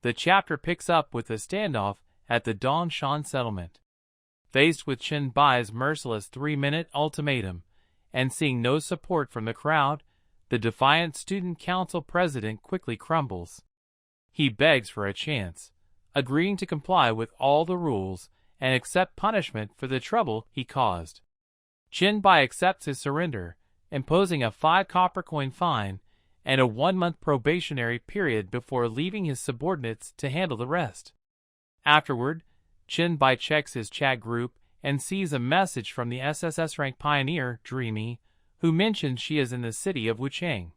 The chapter picks up with a standoff at the Dongshan settlement. Faced with Chen Bai's merciless 3-minute ultimatum, and seeing no support from the crowd, the defiant student council president quickly crumbles. He begs for a chance, agreeing to comply with all the rules and accept punishment for the trouble he caused. Chen Bai accepts his surrender, imposing a 5 copper coin fine and a 1-month probationary period before leaving his subordinates to handle the rest. Afterward, Chen Bai checks his chat group and sees a message from the SSS rank pioneer, Dreamy, who mentions she is in the city of Wuchang.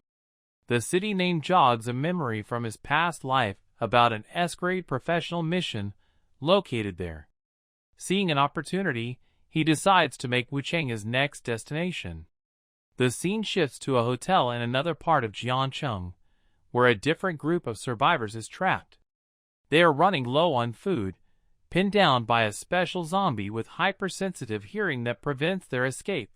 The city name jogs a memory from his past life about an S-grade professional mission located there. Seeing an opportunity, he decides to make Wuchang his next destination. The scene shifts to a hotel in another part of Jiancheng, where a different group of survivors is trapped. They are running low on food, pinned down by a special zombie with hypersensitive hearing that prevents their escape.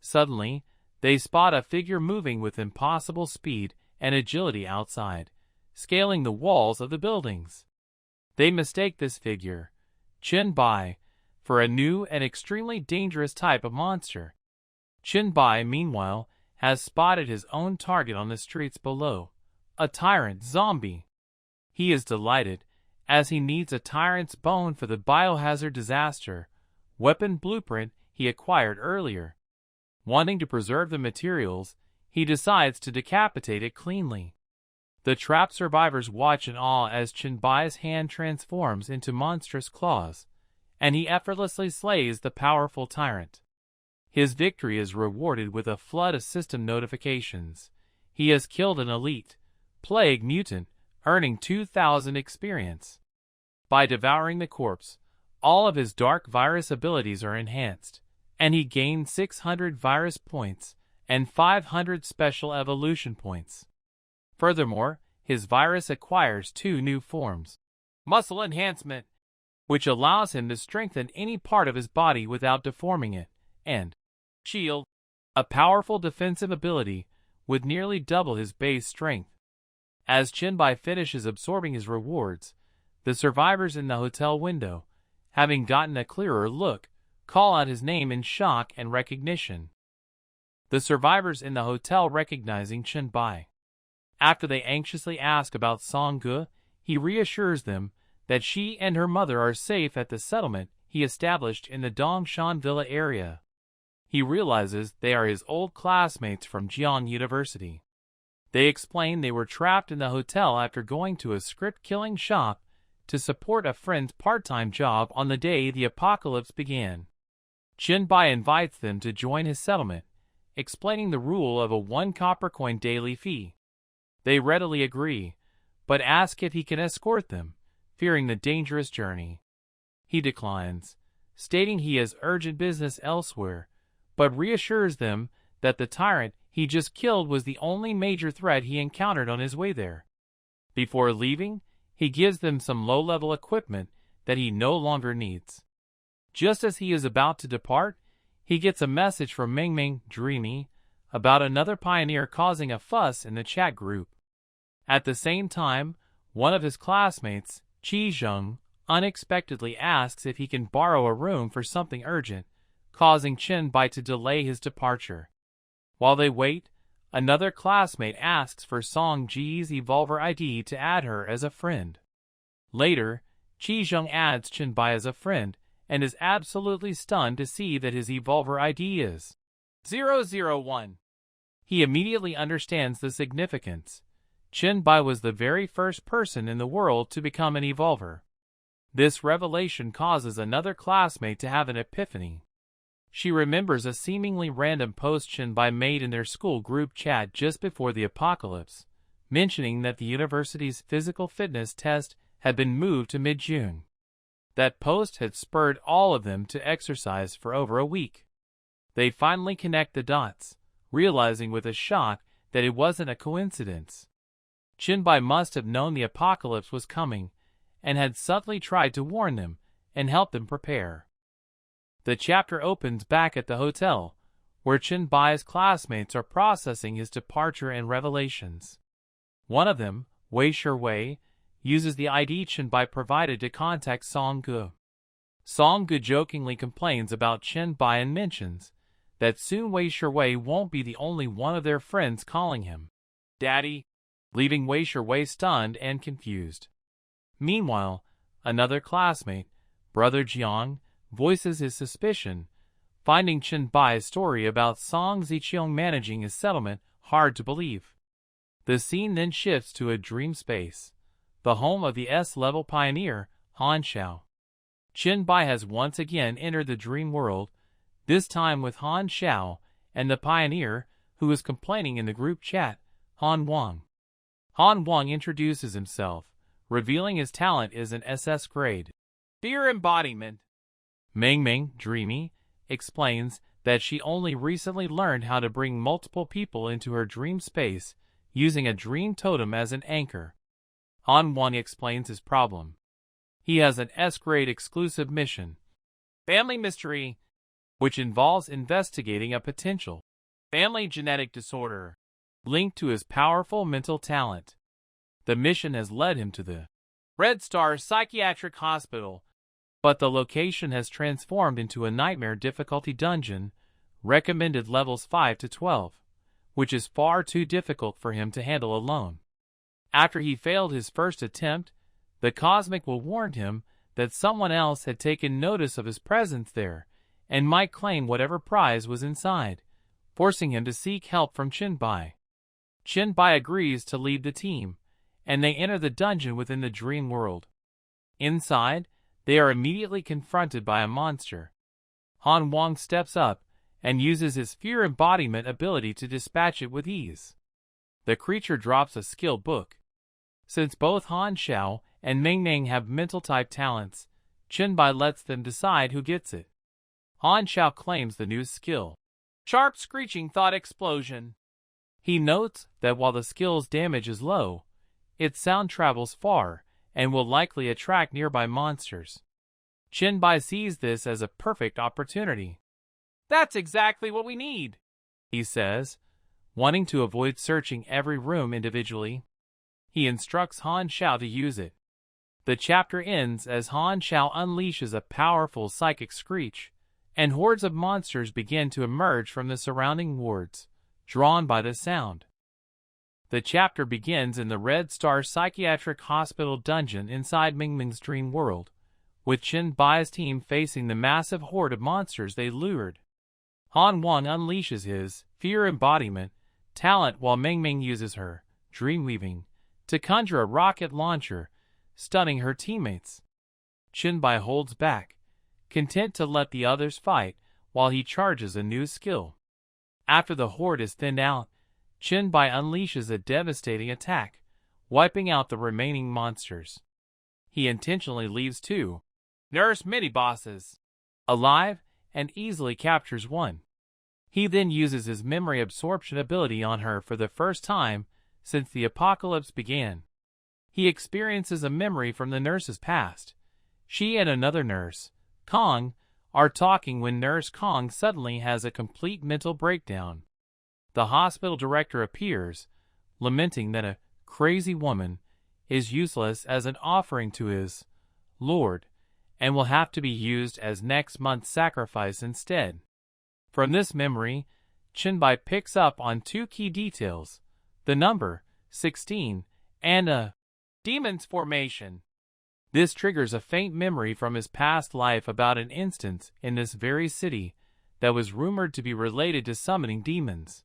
Suddenly, they spot a figure moving with impossible speed and agility outside, scaling the walls of the buildings. They mistake this figure, Chen Bai, for a new and extremely dangerous type of monster. Chen Bai, meanwhile, has spotted his own target on the streets below, a tyrant zombie. He is delighted, as he needs a tyrant's bone for the biohazard disaster weapon blueprint he acquired earlier. Wanting to preserve the materials, he decides to decapitate it cleanly. The trapped survivors watch in awe as Chen Bai's hand transforms into monstrous claws, and he effortlessly slays the powerful tyrant. His victory is rewarded with a flood of system notifications. He has killed an elite plague mutant, earning 2,000 experience. By devouring the corpse, all of his dark virus abilities are enhanced, and he gained 600 virus points and 500 special evolution points. Furthermore, his virus acquires 2 new forms: muscle enhancement, which allows him to strengthen any part of his body without deforming it, and shield, a powerful defensive ability with nearly double his base strength. As Chen Bai finishes absorbing his rewards, the survivors in the hotel window, having gotten a clearer look, call out his name in shock and recognition. The survivors in the hotel recognizing Chen Bai. After they anxiously ask about Song Ge, he reassures them that she and her mother are safe at the settlement he established in the Dongshan Villa area. He realizes they are his old classmates from Jiang University. They explain they were trapped in the hotel after going to a script-killing shop to support a friend's part-time job on the day the apocalypse began. Chen Bai invites them to join his settlement, explaining the rule of a 1 copper coin daily fee. They readily agree, but ask if he can escort them, fearing the dangerous journey. He declines, stating he has urgent business elsewhere, but reassures them that the tyrant he just killed was the only major threat he encountered on his way there. Before leaving, he gives them some low-level equipment that he no longer needs. Just as he is about to depart, he gets a message from Ming Dreamy about another pioneer causing a fuss in the chat group. At the same time, one of his classmates, Qi Zheng, unexpectedly asks if he can borrow a room for something urgent, causing Chen Bai to delay his departure. While they wait, another classmate asks for Song Ji's Evolver ID to add her as a friend. Later, Qi Zheng adds Chen Bai as a friend and is absolutely stunned to see that his Evolver ID is 001. He immediately understands the significance. Chen Bai was the very first person in the world to become an Evolver. This revelation causes another classmate to have an epiphany. She remembers a seemingly random post Chen Bai made in their school group chat just before the apocalypse, mentioning that the university's physical fitness test had been moved to mid-June. That post had spurred all of them to exercise for over a week. They finally connect the dots, realizing with a shock that it wasn't a coincidence. Chen Bai must have known the apocalypse was coming, and had subtly tried to warn them and help them prepare. The chapter opens back at the hotel, where Chen Bai's classmates are processing his departure and revelations. One of them, Wei Shiwei, uses the ID Chen-bai provided to contact Song-gu. Song-gu jokingly complains about Chen-bai and mentions that soon Wei Shiwei won't be the only one of their friends calling him Daddy, leaving Wei Shiwei stunned and confused. Meanwhile, another classmate, Brother Jiang, voices his suspicion, finding Chen-bai's story about Song Ziqiang managing his settlement hard to believe. The scene then shifts to a dream space, the home of the S-level pioneer, Han Xiao. Chen-bai has once again entered the dream world, this time with Han Xiao and the pioneer, who is complaining in the group chat, Han Wang. Han Wang introduces himself, revealing his talent is an SS grade fear embodiment. Ming Ming, dreamy, explains that she only recently learned how to bring multiple people into her dream space using a dream totem as an anchor. Han Wang explains his problem. He has an S-grade exclusive mission, Family Mystery, which involves investigating a potential family genetic disorder linked to his powerful mental talent. The mission has led him to the Red Star Psychiatric Hospital, but the location has transformed into a nightmare difficulty dungeon, recommended levels 5 to 12, which is far too difficult for him to handle alone. After he failed his first attempt, the Cosmic will warn him that someone else had taken notice of his presence there and might claim whatever prize was inside, forcing him to seek help from Chen-bai. Chen-bai agrees to lead the team, and they enter the dungeon within the dream world. Inside, they are immediately confronted by a monster. Han Wang steps up and uses his fear embodiment ability to dispatch it with ease. The creature drops a skill book. Since both Han Xiao and Ming Ming have mental type talents, Chen-bai lets them decide who gets it. Han Xiao claims the new skill, Sharp Screeching Thought Explosion. He notes that while the skill's damage is low, its sound travels far and will likely attract nearby monsters. Chen-bai sees this as a perfect opportunity. That's exactly what we need, he says, wanting to avoid searching every room individually. He instructs Han Xiao to use it. The chapter ends as Han Xiao unleashes a powerful psychic screech, and hordes of monsters begin to emerge from the surrounding wards, drawn by the sound. The chapter begins in the Red Star Psychiatric Hospital dungeon inside Ming Ming's dream world, with Chen-bai's team facing the massive horde of monsters they lured. Han Wang unleashes his fear embodiment talent while Ming Ming uses her dream weaving to conjure a rocket launcher, stunning her teammates. Chen-bai holds back, content to let the others fight while he charges a new skill. After the horde is thinned out, Chen-bai unleashes a devastating attack, wiping out the remaining monsters. He intentionally leaves two nurse mini-bosses alive and easily captures one. He then uses his memory absorption ability on her for the first time since the apocalypse began. He experiences a memory from the nurse's past. She and another nurse, Kong, are talking when Nurse Kong suddenly has a complete mental breakdown. The hospital director appears, lamenting that a crazy woman is useless as an offering to his lord and will have to be used as next month's sacrifice instead. From this memory, Chen-bai picks up on two key details, the number 16 and a demon's formation. This triggers a faint memory from his past life about an instance in this very city that was rumored to be related to summoning demons.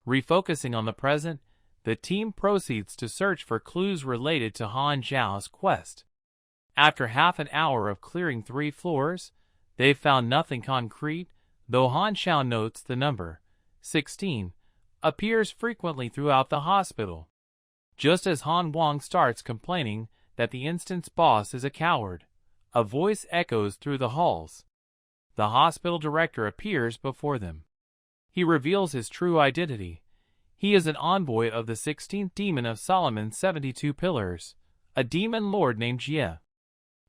Refocusing on the present, the team proceeds to search for clues related to Han Xiao's quest. After half an hour of clearing 3 floors, they found nothing concrete, though Han Xiao notes the number 16 appears frequently throughout the hospital. Just as Han Wang starts complaining that the instance boss is a coward, a voice echoes through the halls. The hospital director appears before them. He reveals his true identity. He is an envoy of the 16th demon of Solomon's 72 pillars, a demon lord named Jie.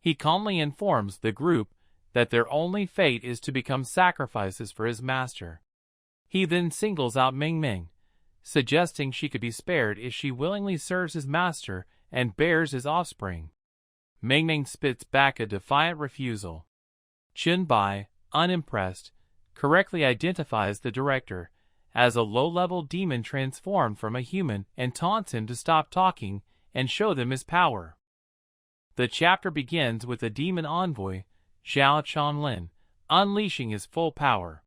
He calmly informs the group that their only fate is to become sacrifices for his master. He then singles out Ming Ming, suggesting she could be spared if she willingly serves his master and bears his offspring. Ming spits back a defiant refusal. Bai, unimpressed, correctly identifies the director as a low-level demon transformed from a human and taunts him to stop talking and show them his power. The chapter begins with the demon envoy, Zhao Chonlin, unleashing his full power.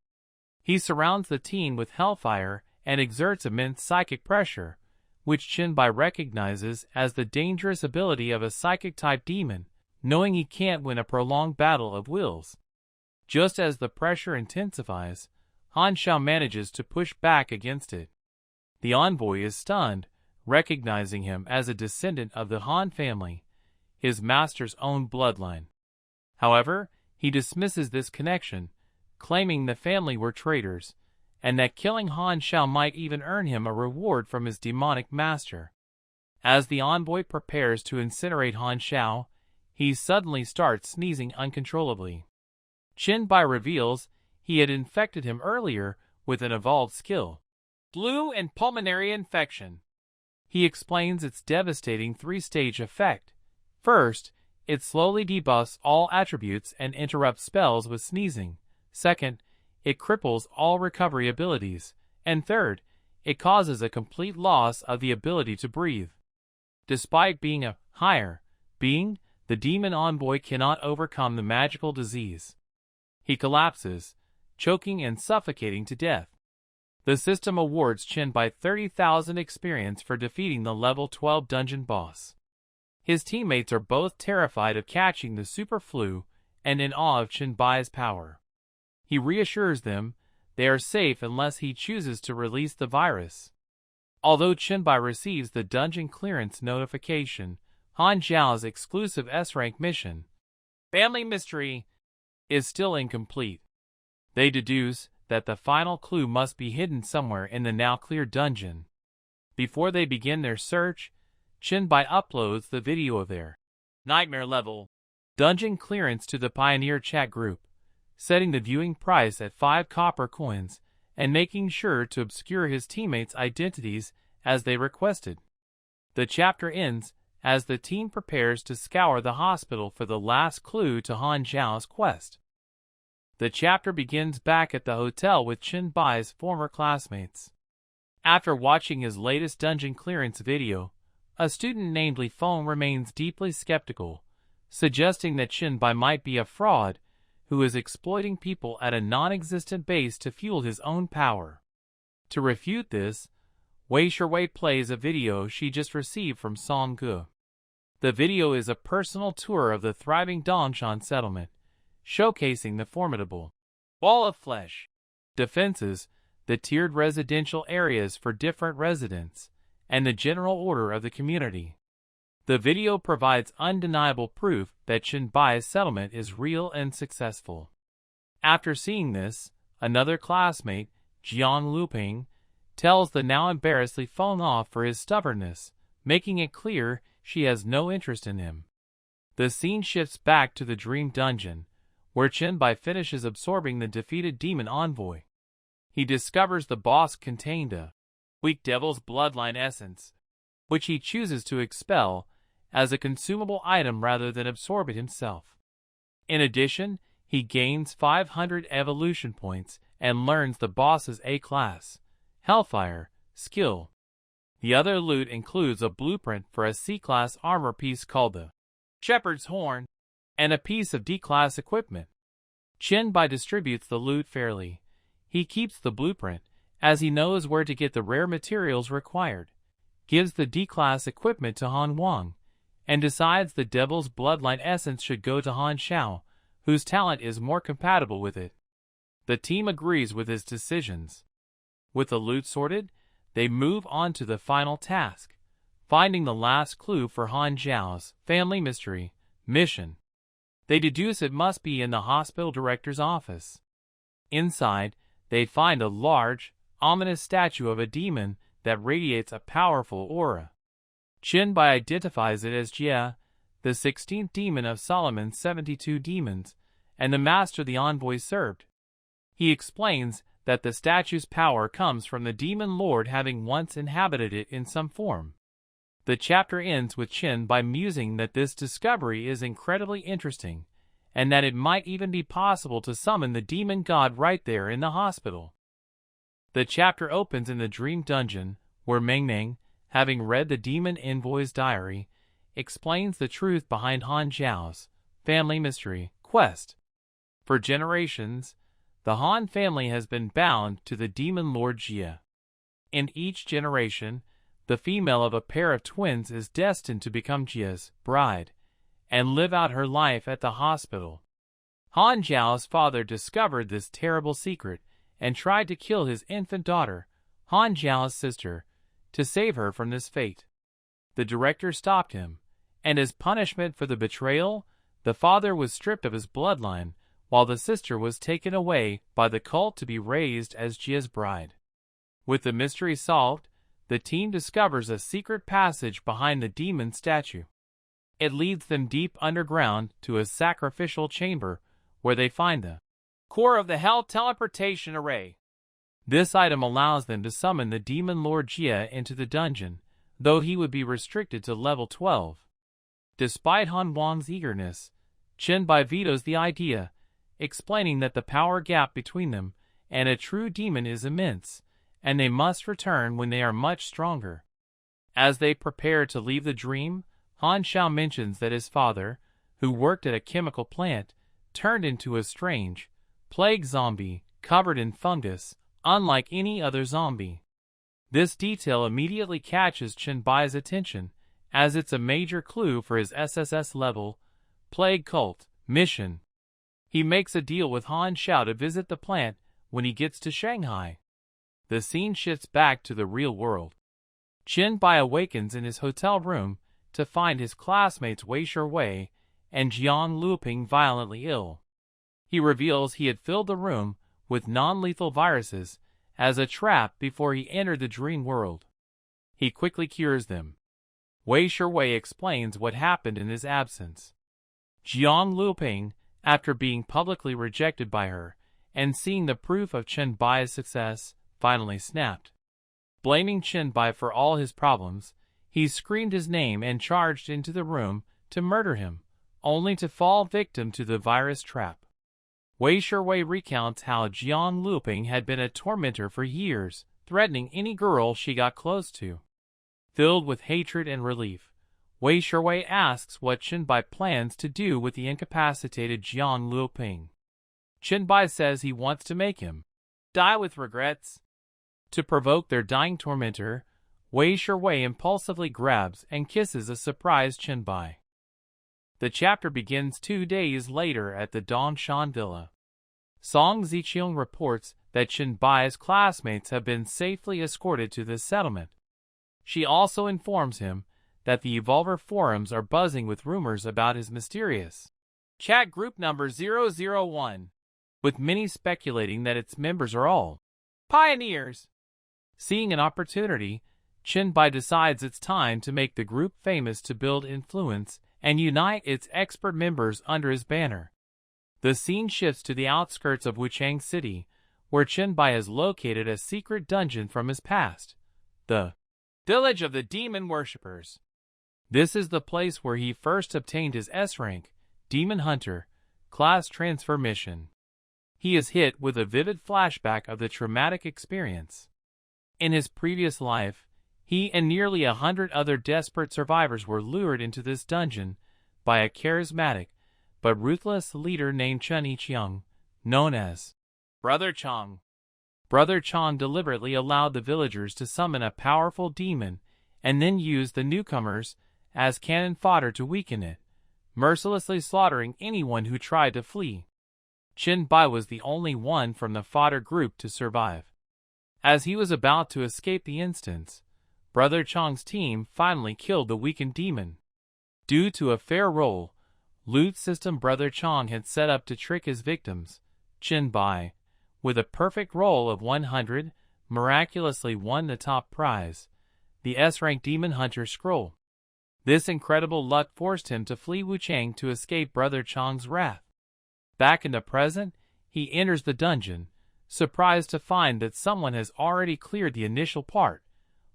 He surrounds the teen with hellfire and exerts immense psychic pressure, which Bai recognizes as the dangerous ability of a psychic-type demon, knowing he can't win a prolonged battle of wills. Just as the pressure intensifies, Han Xiao manages to push back against it. The envoy is stunned, recognizing him as a descendant of the Han family, his master's own bloodline. However, he dismisses this connection, claiming the family were traitors, and that killing Han Xiao might even earn him a reward from his demonic master. As the envoy prepares to incinerate Han Xiao, he suddenly starts sneezing uncontrollably. Bai reveals he had infected him earlier with an evolved skill, flu and pulmonary infection. He explains its devastating three-stage effect. First, it slowly debuffs all attributes and interrupts spells with sneezing. Second, it cripples all recovery abilities. And third, it causes a complete loss of the ability to breathe. Despite being a higher being, the demon envoy cannot overcome the magical disease. He collapses, choking and suffocating to death. The system awards Bai 30,000 experience for defeating the level 12 dungeon boss. His teammates are both terrified of catching the super flu and in awe of Bai's power. He reassures them they are safe unless he chooses to release the virus. Although Bai receives the dungeon clearance notification, Han Xiao's exclusive S-rank mission, Family Mystery, is still incomplete. They deduce that the final clue must be hidden somewhere in the now cleared dungeon. Before they begin their search, Bai uploads the video of their nightmare level dungeon clearance to the Pioneer chat group, setting the viewing price at 5 copper coins and making sure to obscure his teammates' identities as they requested. The chapter ends as the team prepares to scour the hospital for the last clue to Han Xiao's quest. The chapter begins back at the hotel with Bai's former classmates. After watching his latest dungeon clearance video, a student named Li Feng remains deeply skeptical, suggesting that Bai might be a fraud who is exploiting people at a non-existent base to fuel his own power. To refute this, Wei Shuwei plays a video she just received from Song Ge. The video is a personal tour of the thriving Dongshan settlement, showcasing the formidable wall of flesh defenses, the tiered residential areas for different residents, and the general order of the community. The video provides undeniable proof that Bai's settlement is real and successful. After seeing this, another classmate, Jian Luping, tells the now embarrassed Li Feng off for his stubbornness, making it clear she has no interest in him. The scene shifts back to the dream dungeon, where Bai finishes absorbing the defeated demon envoy. He discovers the boss contained a weak devil's bloodline essence, which he chooses to expel as a consumable item rather than absorb it himself. In addition, he gains 500 evolution points and learns the boss's A-class, Hellfire, skill. The other loot includes a blueprint for a C-class armor piece called the Shepherd's Horn, and a piece of D-class equipment. Bai distributes the loot fairly. He keeps the blueprint, as he knows where to get the rare materials required, gives the D-class equipment to Han Wang, and decides the Devil's Bloodline essence should go to Han Xiao, whose talent is more compatible with it. The team agrees with his decisions. With the loot sorted, they move on to the final task, finding the last clue for Han Xiao's Family Mystery mission. They deduce it must be in the hospital director's office. Inside, they find a large, ominous statue of a demon that radiates a powerful aura. Bai identifies it as Jia, the 16th demon of Solomon's 72 demons, and the master the envoy served. He explains that the statue's power comes from the demon lord having once inhabited it in some form. The chapter ends with Chin Bai musing that this discovery is incredibly interesting, and that it might even be possible to summon the demon god right there in the hospital. The chapter opens in the dream dungeon, where Meng Meng, having read the demon envoy's diary, explains the truth behind Han Zhao's family mystery quest. For generations, the Han family has been bound to the demon lord Jia. In each generation, the female of a pair of twins is destined to become Jia's bride and live out her life at the hospital. Han Zhao's father discovered this terrible secret and tried to kill his infant daughter, Han Zhao's sister, to save her from this fate. The director stopped him, and as punishment for the betrayal, the father was stripped of his bloodline, while the sister was taken away by the cult to be raised as Jia's bride. With the mystery solved, the team discovers a secret passage behind the demon statue. It leads them deep underground to a sacrificial chamber where they find the core of the Hell teleportation array. This item allows them to summon the demon lord Jia into the dungeon, though he would be restricted to level 12. Despite Han Wang's eagerness, Chin Bai vetoes the idea, explaining that the power gap between them and a true demon is immense, and they must return when they are much stronger. As they prepare to leave the dream, Han Xiao mentions that his father, who worked at a chemical plant, turned into a strange, plague zombie covered in fungus, unlike any other zombie. This detail immediately catches Chin Bai's attention, as it's a major clue for his SSS level plague cult mission. He makes a deal with Han Xiao to visit the plant when he gets to Shanghai. The scene shifts back to the real world. Chin Bai awakens in his hotel room to find his classmates Wei Shiwei and Jiang Luping violently ill. He reveals he had filled the room with non-lethal viruses as a trap before he entered the dream world. He quickly cures them. Wei Shiwei explains what happened in his absence. Jiang Luping, after being publicly rejected by her and seeing the proof of Chin Bai's success, finally snapped. Blaming Chin Bai for all his problems, he screamed his name and charged into the room to murder him, only to fall victim to the virus trap. Wei Shiwei recounts how Jiang Luping had been a tormentor for years, threatening any girl she got close to. Filled with hatred and relief, Wei Shiwei asks what Chin Bai plans to do with the incapacitated Jiang Luping. Chin Bai says he wants to make him die with regrets. To provoke their dying tormentor, Wei Shiwei impulsively grabs and kisses a surprised Chin Bai. The chapter begins 2 days later at the Dongshan Villa. Song Ziqiang reports that Chin Bai's classmates have been safely escorted to this settlement. She also informs him that the Evolver forums are buzzing with rumors about his mysterious chat group number 001, with many speculating that its members are all pioneers. Seeing an opportunity, Chin Bai decides it's time to make the group famous to build influence and unite its expert members under his banner. The scene shifts to the outskirts of Wuchang City, where Chin Bai has located a secret dungeon from his past, the Village of the Demon Worshippers. This is the place where he first obtained his S-rank, Demon Hunter, class transfer mission. He is hit with a vivid flashback of the traumatic experience. In his previous life, he and nearly 100 other desperate survivors were lured into this dungeon by a charismatic but ruthless leader named Chen Yiqiang, known as Brother Chong. Brother Chong deliberately allowed the villagers to summon a powerful demon and then used the newcomers as cannon fodder to weaken it, mercilessly slaughtering anyone who tried to flee. Chin Bai was the only one from the fodder group to survive. As he was about to escape the instance, Brother Chong's team finally killed the weakened demon. Due to a fair roll, loot system Brother Chong had set up to trick his victims, Chin Bai, with a perfect roll of 100, miraculously won the top prize, the S-rank Demon Hunter scroll. This incredible luck forced him to flee Wuchang to escape Brother Chong's wrath. Back in the present, he enters the dungeon, surprised to find that someone has already cleared the initial part,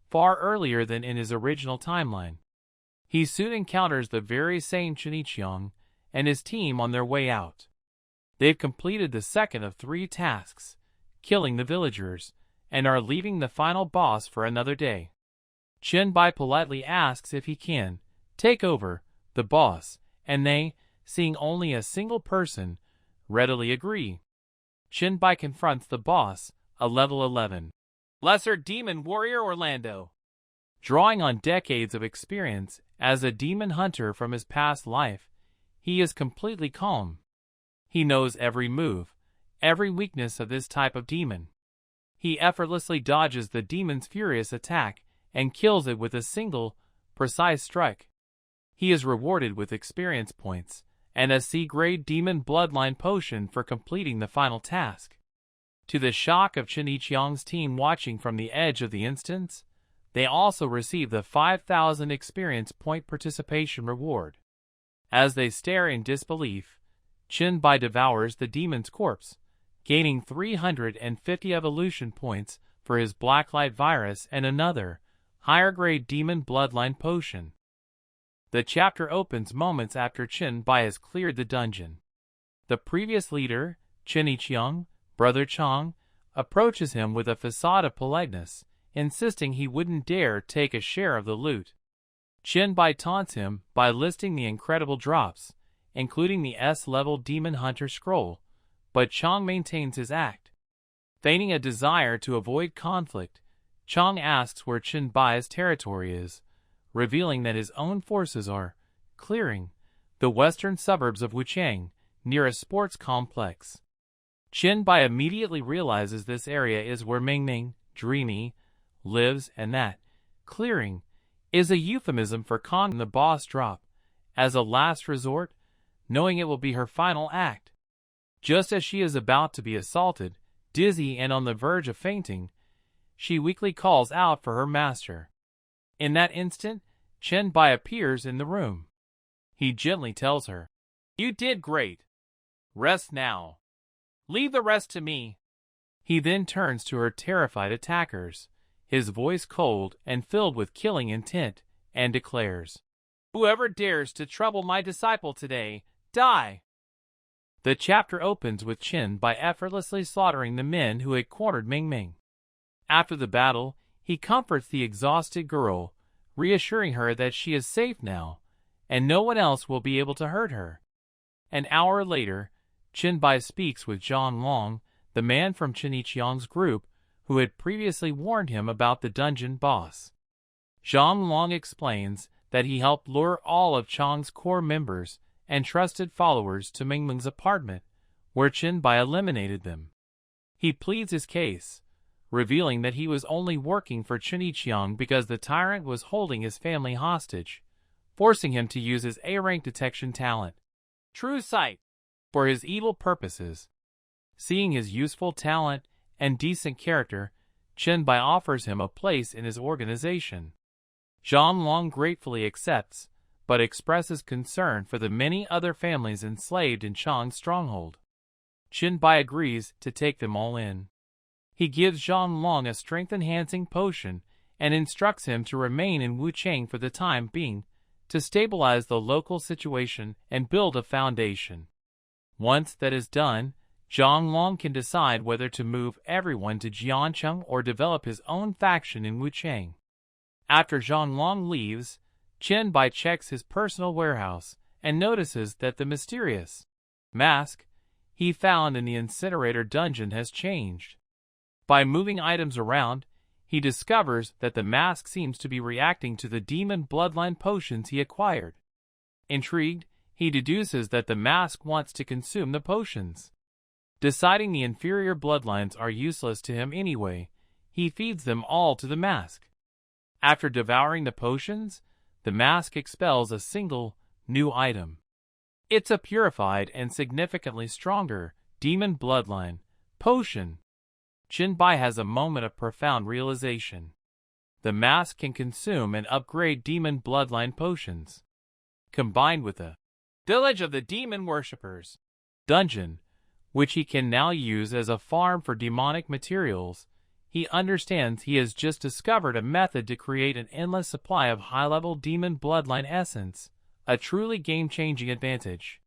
far earlier than in his original timeline. He soon encounters the very same Chinichiang and his team on their way out. They've completed the second of 3 tasks, killing the villagers, and are leaving the final boss for another day. Chinbai politely asks if he can take over the boss, and they, seeing only a single person, readily agree. Chinbai confronts the boss, a level 11 Lesser Demon Warrior Orlando. Drawing on decades of experience as a demon hunter from his past life, he is completely calm. He knows every move, every weakness of this type of demon. He effortlessly dodges the demon's furious attack and kills it with a single, precise strike. He is rewarded with experience points and a C-grade demon bloodline potion for completing the final task. To the shock of Chinichiang's team watching from the edge of the instance, they also receive the 5,000 experience point participation reward. As they stare in disbelief, Chinbai devours the demon's corpse, gaining 350 evolution points for his Blacklight virus and another, higher-grade demon bloodline potion. The chapter opens moments after Chinbai has cleared the dungeon. The previous leader, Chinichiang, Brother Chang, approaches him with a facade of politeness, insisting he wouldn't dare take a share of the loot. Chinbai taunts him by listing the incredible drops, including the S-level Demon Hunter scroll, but Chang maintains his act. Feigning a desire to avoid conflict, Chang asks where Chinbai's territory is, revealing that his own forces are clearing the western suburbs of Wuchang, near a sports complex. Chinbai immediately realizes this area is where Mingming, Dreamy, lives, and that clearing is a euphemism for con the boss drop, as a last resort, knowing it will be her final act. Just as she is about to be assaulted, dizzy and on the verge of fainting, she weakly calls out for her master. In that instant, Chinbai appears in the room. He gently tells her, "You did great. Rest now. Leave the rest to me." He then turns to her terrified attackers, his voice cold and filled with killing intent, and declares, "Whoever dares to trouble my disciple today, die!" The chapter opens with Chinbai effortlessly slaughtering the men who had cornered Mingming. After the battle, he comforts the exhausted girl, reassuring her that she is safe now, and no one else will be able to hurt her. An hour later, Chinbai speaks with Zhang Long, the man from Chinichiang's group, who had previously warned him about the dungeon boss. Zhang Long explains that he helped lure all of Chang's core members and trusted followers to Mingming's apartment, where Chinbai eliminated them. He pleads his case, revealing that he was only working for Chinichiang because the tyrant was holding his family hostage, forcing him to use his A-rank detection talent, True Sight, for his evil purposes. Seeing his useful talent and decent character, Chinbai offers him a place in his organization. Zhang Long gratefully accepts, but expresses concern for the many other families enslaved in Chang's stronghold. Chinbai agrees to take them all in. He gives Zhang Long a strength-enhancing potion and instructs him to remain in Wuchang for the time being, to stabilize the local situation and build a foundation. Once that is done, Zhang Long can decide whether to move everyone to Jiancheng or develop his own faction in Wuchang. After Zhang Long leaves, Chinbai checks his personal warehouse and notices that the mysterious mask he found in the incinerator dungeon has changed. By moving items around, he discovers that the mask seems to be reacting to the demon bloodline potions he acquired. Intrigued, he deduces that the mask wants to consume the potions. Deciding the inferior bloodlines are useless to him anyway, he feeds them all to the mask. After devouring the potions, the mask expels a single, new item. It's a purified and significantly stronger demon bloodline potion. Chinbai has a moment of profound realization. The mask can consume and upgrade demon bloodline potions. Combined with the Village of the Demon Worshippers dungeon, which he can now use as a farm for demonic materials, he understands he has just discovered a method to create an endless supply of high-level demon bloodline essence, a truly game-changing advantage.